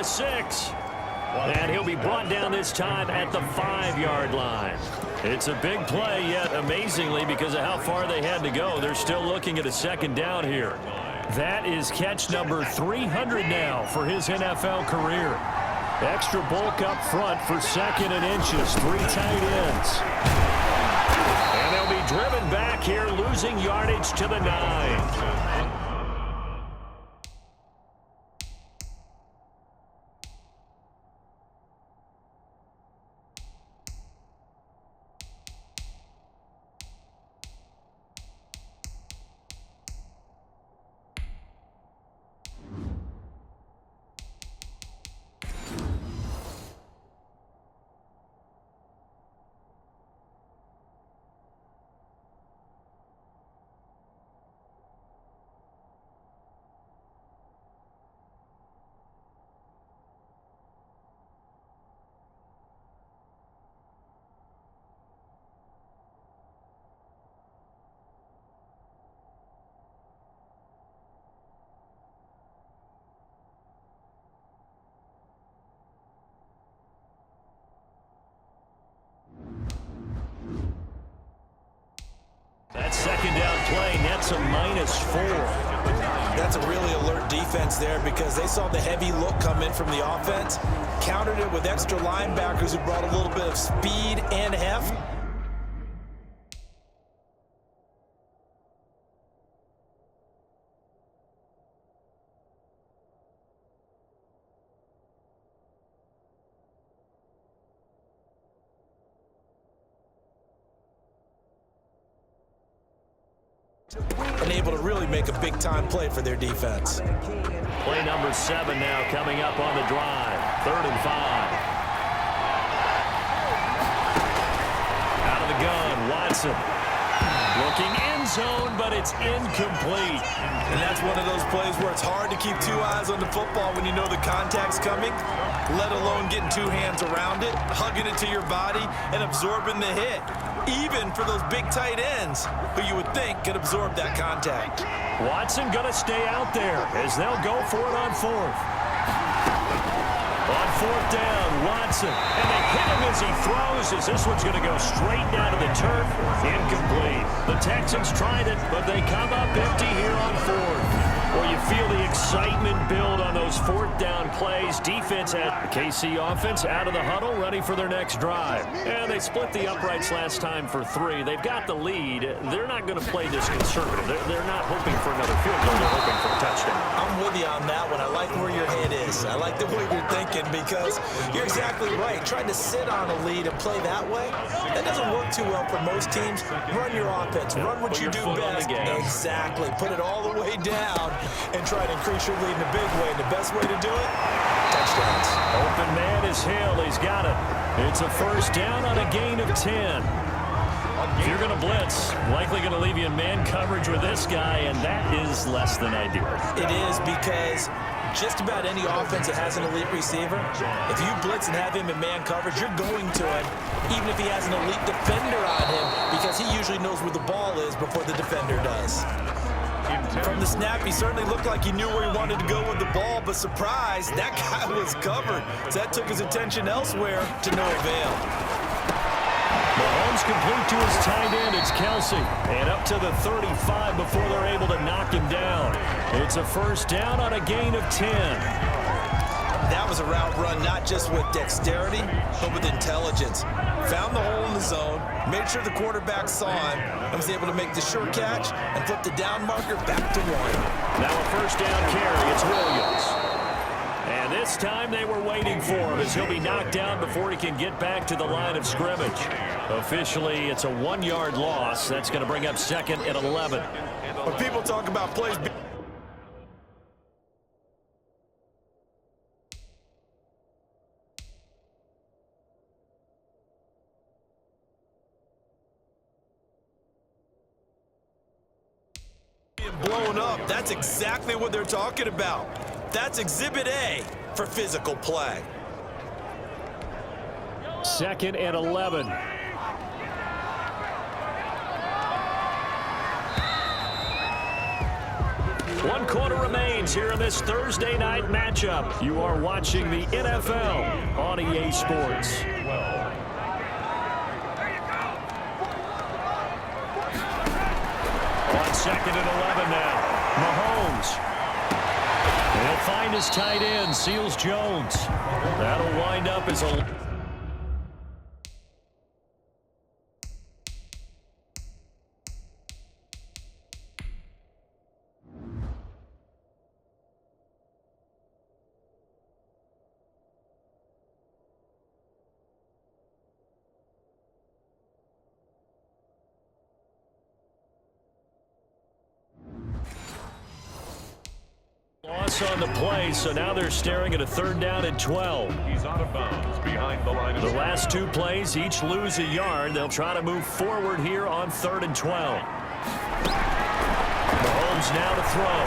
the 6. And he'll be brought down this time at the 5-yard line. It's a big play, yet amazingly, because of how far they had to go, they're still looking at a second down here. That is catch number 300 now for his NFL career. Extra bulk up front for 2nd and inches, 3 tight ends. And they'll be driven back here, losing yardage to the 9. That second down play nets a -4. That's a really alert defense there because they saw the heavy look come in from the offense, countered it with extra linebackers who brought a little bit of speed and heft. And able to really make a big-time play for their defense. Play number 7 now coming up on the drive. 3rd and 5. Out of the gun, Watson. Looking end zone, but it's incomplete. And that's one of those plays where it's hard to keep 2 eyes on the football when you know the contact's coming, let alone getting 2 hands around it, hugging it to your body, and absorbing the hit. Even for those big tight ends who you would think could absorb that contact. Watson going to stay out there as they'll go for it on 4th. On 4th down, Watson. And they hit him as he throws as this one's going to go straight down to the turf. Incomplete. The Texans tried it, but they come up empty here on 4th. Well, you feel the excitement build on those 4th down plays. Defense had the KC offense out of the huddle, ready for their next drive. And they split the uprights last time for 3. They've got the lead. They're not going to play this conservative. They're not hoping for another field goal. They're hoping for a touchdown. I'm with you on that one. I like where your head is. I like the way you're thinking because you're exactly right. Trying to sit on a lead and play that way, that doesn't work too well for most teams. Run your offense. Run what you do best. Exactly. Put it all the way down and try to increase your lead in a big way. And the best way to do it, touchdowns. Open man is Hill. He's got it. It's a 1st down on a gain of 10. If you're going to blitz, likely going to leave you in man coverage with this guy, and that is less than ideal. It is because just about any offense that has an elite receiver, if you blitz and have him in man coverage, you're going to him, even if he has an elite defender on him, because he usually knows where the ball is before the defender does. From the snap, he certainly looked like he knew where he wanted to go with the ball, but surprise, that guy was covered. So that took his attention elsewhere to no avail. Mahomes complete to his tight end. It's Kelsey. And up to the 35 before they're able to knock him down. It's a 1st down on a gain of 10. That was a route run not just with dexterity, but with intelligence. Found the hole in the zone, made sure the quarterback saw him, and was able to make the sure catch and flip the down marker back to 1. Now a 1st down carry. It's Williams. And this time they were waiting for him as he'll be knocked down before he can get back to the line of scrimmage. Officially, it's a 1-yard loss. That's going to bring up 2nd and 11. When people talk about plays blown up, that's exactly what they're talking about. That's Exhibit A for physical play. 2nd and 11. 1 quarter remains here in this Thursday night matchup. You are watching the NFL on EA Sports. On 2nd and 11 now. Mahomes. He'll find his tight end, Seals Jones. That'll wind up as a... Loss on the play, so now they're staring at a 3rd down and 12. He's out of bounds behind the line. The last 2 plays, each lose a yard. They'll try to move forward here on 3rd and 12. Mahomes now to throw.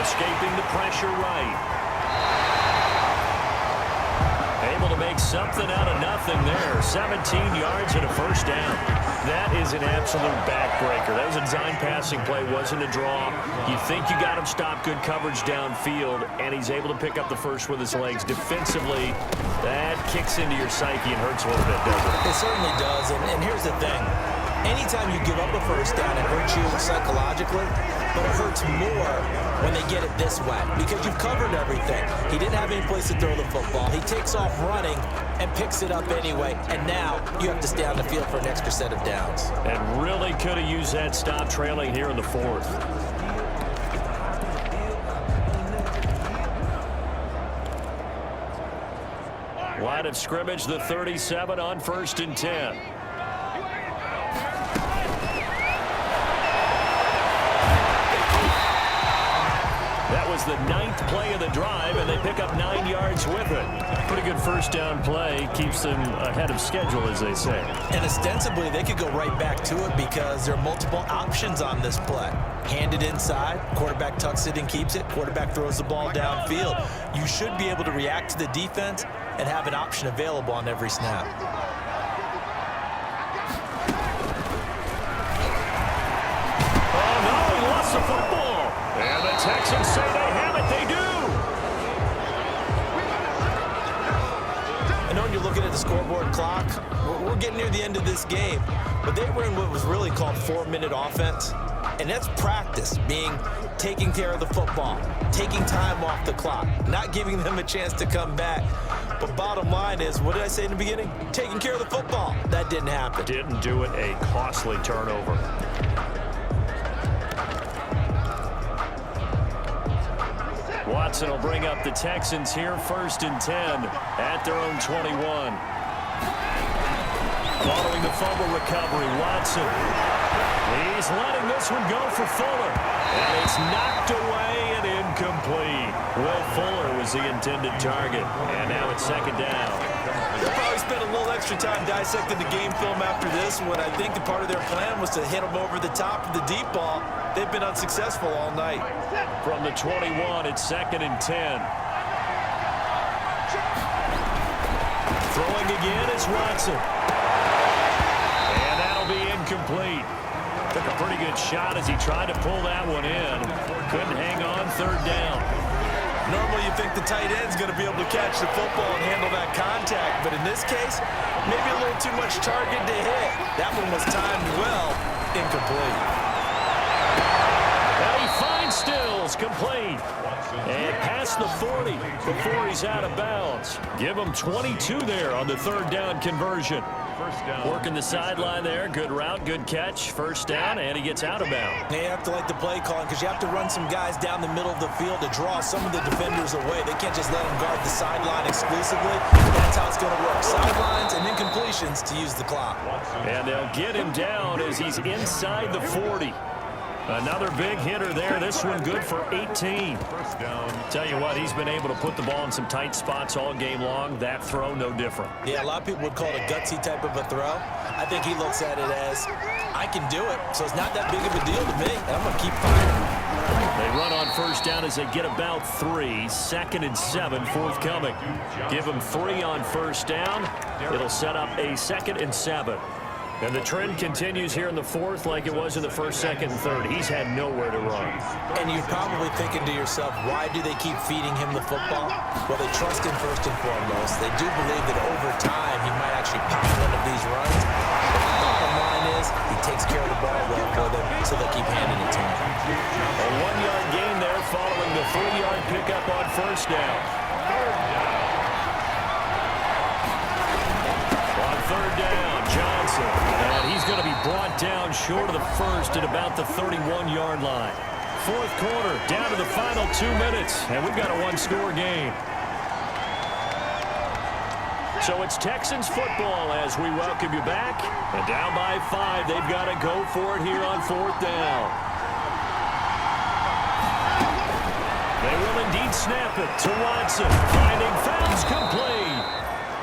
Escaping the pressure right. Able to make something out of nothing there. 17 yards and a 1st down. That is an absolute backbreaker. That was a design passing play, wasn't a draw. You think you got him stopped, good coverage downfield, and he's able to pick up the first with his legs. Defensively, that kicks into your psyche and hurts a little bit, doesn't it? It certainly does, and here's the thing. Anytime you give up a 1st down, it hurts you psychologically, but it hurts more when they get it this way because you've covered everything. He didn't have any place to throw the football. He takes off running and picks it up anyway, and now you have to stay on the field for an extra set of downs. And really could have used that stop trailing here in the 4th. Line of scrimmage, the 37 on 1st and 10. That was the 9th play of the drive, and they pick up 9 yards with it. Pretty good 1st down play. Keeps them ahead of schedule, as they say. And ostensibly, they could go right back to it because there are multiple options on this play. Hand it inside, quarterback tucks it and keeps it, quarterback throws the ball downfield. You should be able to react to the defense and have an option available on every snap. Oh, no, he lost the football. And the Texans say they have it. They do. I know when you're looking at the scoreboard clock, we're getting near the end of this game, but they were in what was really called 4-minute offense, and that's practice, being taking care of the football, taking time off the clock, not giving them a chance to come back. But bottom line is, what did I say in the beginning? Taking care of the football. That didn't happen. Didn't do it. A costly turnover. Watson will bring up the Texans here, 1st and 10 at their own 21. Following the fumble recovery, Watson. He's letting this one go for Fuller. And it's knocked away and incomplete. Will Fuller was the intended target. And now it's 2nd down. They'll probably spend a little extra time dissecting the game film after this one. I think the part of their plan was to hit them over the top of the deep ball. They've been unsuccessful all night. From the 21, it's 2nd and 10. Throwing again is Watson. And that'll be incomplete. Took a pretty good shot as he tried to pull that one in. Couldn't hang on, 3rd down. Normally you think the tight end's going to be able to catch the football and handle that contact, but in this case, maybe a little too much target to hit. That one was timed well, incomplete. And he finds Stills, complete. And past the 40 before he's out of bounds. Give him 22 there on the 3rd down conversion. Working the sideline there. Good route, good catch. 1st down, and he gets out of bounds. They have to like the play calling because you have to run some guys down the middle of the field to draw some of the defenders away. They can't just let them guard the sideline exclusively. That's how it's going to work. Sidelines and incompletions to use the clock. And they'll get him down as he's inside the 40. Another big hitter there. This one good for 18. Tell you what, he's been able to put the ball in some tight spots all game long. That throw, no different. Yeah, a lot of people would call it a gutsy type of a throw. I think he looks at it as, I can do it, so it's not that big of a deal to me. I'm going to keep firing. They run on 1st down as they get about 3. 2nd and 7 forthcoming. Give them 3 on 1st down. It'll set up a 2nd and 7. And the trend continues here in the fourth like it was in the first, second, and third. He's had nowhere to run. And you're probably thinking to yourself, why do they keep feeding him the football? Well, they trust him first and foremost. They do believe that over time he might actually pop one of these runs. But the bottom line is he takes care of the ball well for them, so they keep handing it to him. A 1-yard gain there following the 3-yard pickup on first down. On third down, Johnson. And he's going to be brought down short of the first at about the 31-yard line. Fourth quarter, down to the final 2 minutes, and we've got a one-score game. So it's Texans football as we welcome you back. And down by 5, they've got to go for it here on fourth down. They will indeed snap it to Watson. Finding Fouts complete.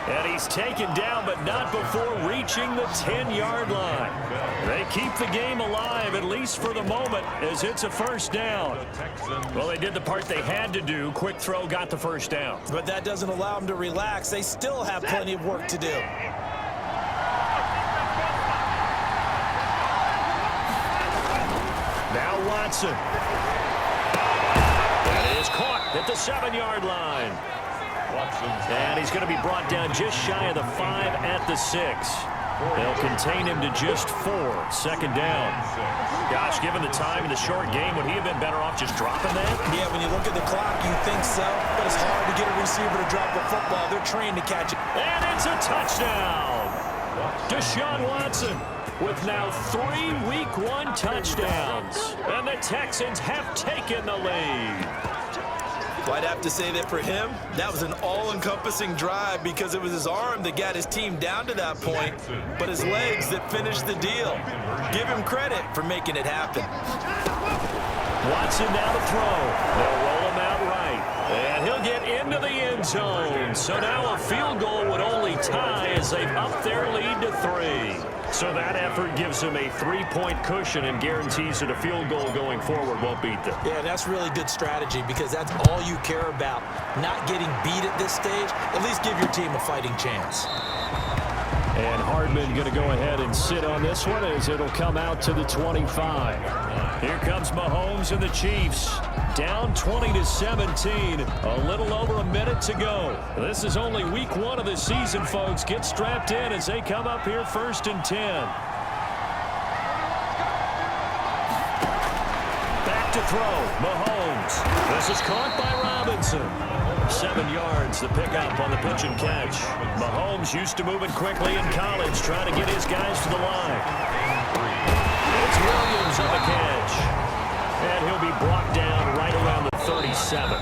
And he's taken down, but not before reaching the 10-yard line. They keep the game alive, at least for the moment, as it's a first down. Well, they did the part they had to do. Quick throw got the first down. But that doesn't allow them to relax. They still have plenty of work to do. Now Watson. That is caught at the 7-yard line. And he's going to be brought down just shy of the 5 at the 6. They'll contain him to just 4. Second down. Gosh, given the time in the short game, would he have been better off just dropping that? Yeah, when you look at the clock, you think so. But it's hard to get a receiver to drop a football. They're trained to catch it. And it's a touchdown. Deshaun Watson with now 3 Week 1 touchdowns. And the Texans have taken the lead. Well, I'd have to say that for him, that was an all-encompassing drive because it was his arm that got his team down to that point, but his legs that finished the deal. Give him credit for making it happen. Watson now to throw. They'll roll him out right. And he'll get into the end zone. So now a field goal would only tie as they've upped their lead to 3. So that effort gives them a 3-point cushion and guarantees that a field goal going forward won't beat them. Yeah, that's really good strategy because that's all you care about. Not getting beat at this stage. At least give your team a fighting chance. And Hardman going to go ahead and sit on this one as it'll come out to the 25. Here comes Mahomes and the Chiefs. Down 20-17. A little over a minute to go. This is only week 1 of the season, folks. Get strapped in as they come up here first and 10. Back to throw. Mahomes. This is caught by Robinson. 7 yards, the pickup on the pitch and catch. Mahomes used to moving quickly in college, trying to get his guys to the line. It's Williams on the catch. And he'll be brought down right around the 37.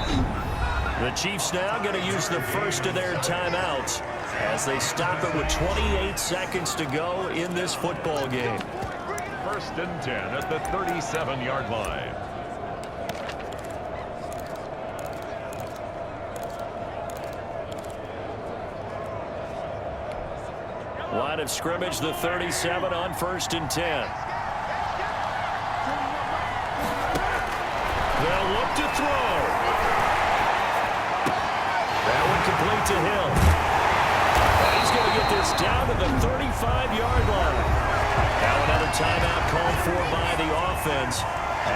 The Chiefs now going to use the first of their timeouts as they stop it with 28 seconds to go in this football game. First and 10 at the 37-yard line. Line of scrimmage, the 37 on first and 10. They'll look to throw. That one complete to Hill. And he's going to get this down to the 35-yard line. Now another timeout called for by the offense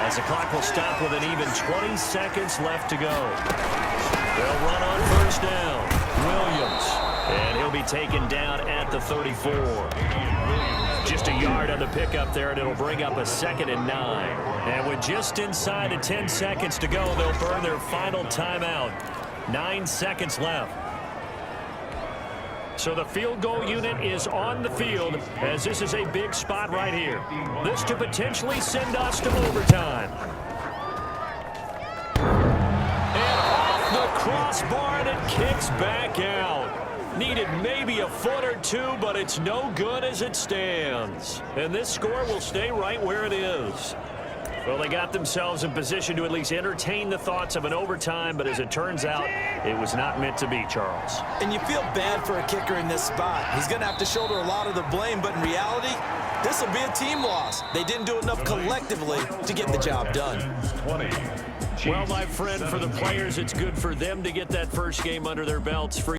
as the clock will stop with an even 20 seconds left to go. They'll run on first down. Williams. And he'll be taken down at the 34. Just a yard on the pickup there, and it'll bring up a 2nd and 9. And with just inside of 10 seconds to go, they'll burn their final timeout. 9 seconds left. So the field goal unit is on the field as this is a big spot right here. This to potentially send us to overtime. And off the crossbar, and it kicks back out. Needed maybe a foot or two, but it's no good as it stands. And this score will stay right where it is. Well, they got themselves in position to at least entertain the thoughts of an overtime, but as it turns out, it was not meant to be, Charles. And you feel bad for a kicker in this spot. He's going to have to shoulder a lot of the blame, but in reality, this will be a team loss. They didn't do enough collectively to get the job done. 20. Well, my friend, for the players, it's good for them to get that first game under their belts. For